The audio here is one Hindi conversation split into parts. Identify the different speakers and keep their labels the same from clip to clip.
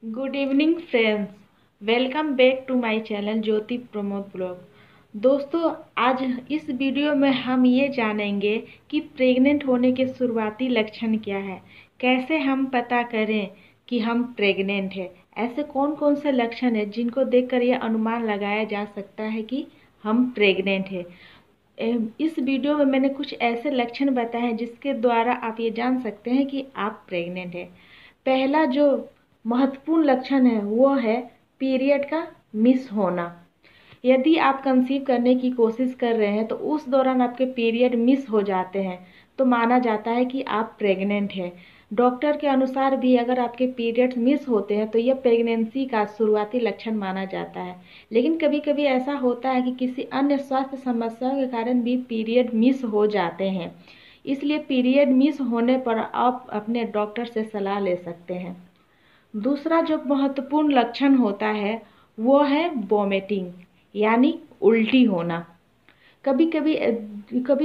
Speaker 1: Good evening friends. Welcome back to my channel Jyoti Pramod blog. दोस्तों, आज इस वीडियो में हम ये जानेंगे कि प्रेग्नेंट होने के शुरुआती लक्षण क्या है, कैसे हम पता करें कि हम प्रेग्नेंट हैं, ऐसे कौन कौन से लक्षण हैं जिनको देखकर यह अनुमान लगाया जा सकता है कि हम प्रेग्नेंट हैं। इस वीडियो में मैंने कुछ ऐसे लक्षण बताए हैं जिसके द्वारा आप ये जान सकते हैं कि आप प्रेग्नेंट हैं। पहला जो महत्वपूर्ण लक्षण है वो है पीरियड का मिस होना। यदि आप कंसीव करने की कोशिश कर रहे हैं तो उस दौरान आपके पीरियड मिस हो जाते हैं तो माना जाता है कि आप प्रेग्नेंट हैं। डॉक्टर के अनुसार भी अगर आपके पीरियड्स मिस होते हैं तो यह प्रेगनेंसी का शुरुआती लक्षण माना जाता है। लेकिन कभी कभी ऐसा होता है कि किसी अन्य स्वास्थ्य समस्याओं के कारण भी पीरियड मिस हो जाते हैं, इसलिए पीरियड मिस होने पर आप अपने डॉक्टर से सलाह ले सकते हैं। दूसरा जो महत्वपूर्ण लक्षण होता है वो है वॉमिटिंग, यानी उल्टी होना। कभी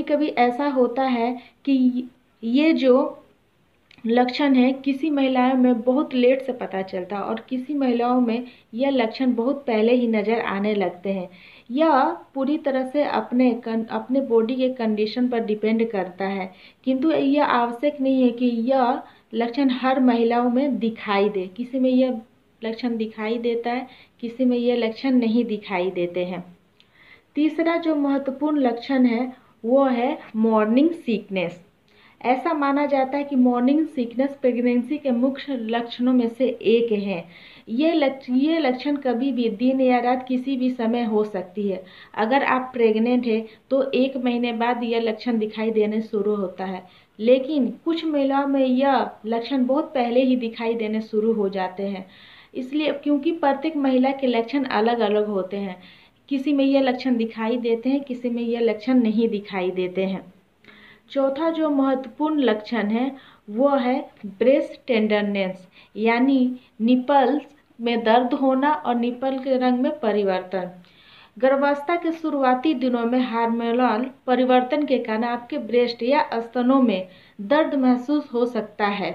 Speaker 1: कभी ऐसा होता है कि ये जो लक्षण है किसी महिलाओं में बहुत लेट से पता चलता है और किसी महिलाओं में यह लक्षण बहुत पहले ही नज़र आने लगते हैं। यह पूरी तरह से अपने बॉडी के कंडीशन पर डिपेंड करता है, किंतु यह आवश्यक नहीं है कि यह लक्षण हर महिलाओं में दिखाई दे। किसी में यह लक्षण दिखाई देता है, किसी में यह लक्षण नहीं दिखाई देते हैं। तीसरा जो महत्वपूर्ण लक्षण है वो है मॉर्निंग सीकनेस। ऐसा माना जाता है कि मॉर्निंग सीकनेस प्रेगनेंसी के मुख्य लक्षणों में से एक है। ये लक्षण कभी भी दिन या रात किसी भी समय हो सकती है। अगर आप प्रेग्नेंट हैं तो 1 महीने बाद यह लक्षण दिखाई देने शुरू होता है, लेकिन कुछ महिलाओं में यह लक्षण बहुत पहले ही दिखाई देने शुरू हो जाते हैं। इसलिए क्योंकि प्रत्येक महिला के लक्षण अलग अलग होते हैं, किसी में यह लक्षण दिखाई देते हैं, किसी में यह लक्षण नहीं दिखाई देते हैं। चौथा जो महत्वपूर्ण लक्षण है वो है ब्रेस्ट टेंडरनेस, यानी निपल्स में दर्द होना और निपल के रंग में परिवर्तन। गर्भावस्था के शुरुआती दिनों में हार्मोनल परिवर्तन के कारण आपके ब्रेस्ट या स्तनों में दर्द महसूस हो सकता है।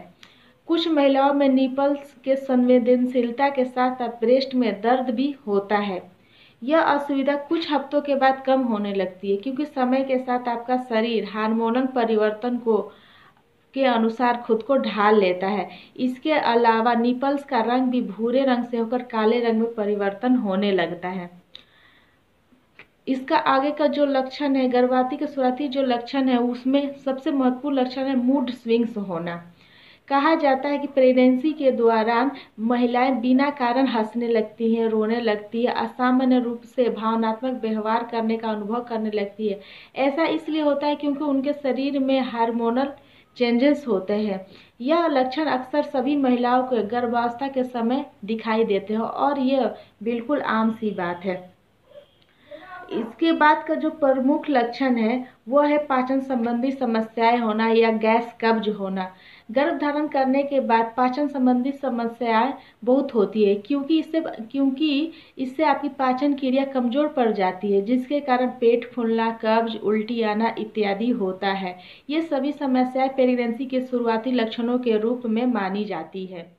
Speaker 1: कुछ महिलाओं में निपल्स के संवेदनशीलता के साथ साथ ब्रेस्ट में दर्द भी होता है। यह असुविधा कुछ हफ्तों के बाद कम होने लगती है, क्योंकि समय के साथ आपका शरीर हार्मोनल परिवर्तन के अनुसार खुद को ढाल लेता है। इसके अलावा निपल्स का रंग भी भूरे रंग से होकर काले रंग में परिवर्तन होने लगता है। इसका आगे का जो लक्षण है, गर्भवती के शुरुआती जो लक्षण है उसमें सबसे महत्वपूर्ण लक्षण है मूड स्विंग्स होना। कहा जाता है कि प्रेगनेंसी के दौरान महिलाएं बिना कारण हंसने लगती हैं, रोने लगती है, असामान्य रूप से भावनात्मक व्यवहार करने का अनुभव करने लगती है। ऐसा इसलिए होता है क्योंकि उनके शरीर में हार्मोनल चेंजेस होते हैं। यह लक्षण अक्सर सभी महिलाओं को गर्भावस्था के समय दिखाई देते हैं और यह बिल्कुल आम सी बात है। इसके बाद का जो प्रमुख लक्षण है वो है पाचन संबंधी समस्याएं होना या गैस कब्ज होना। गर्भ धारण करने के बाद पाचन संबंधी समस्याएं बहुत होती है, क्योंकि इससे आपकी पाचन क्रिया कमजोर पड़ जाती है, जिसके कारण पेट फूलना, कब्ज, उल्टी आना इत्यादि होता है। ये सभी समस्याएं प्रेगनेंसी के शुरुआती लक्षणों के रूप में मानी जाती है।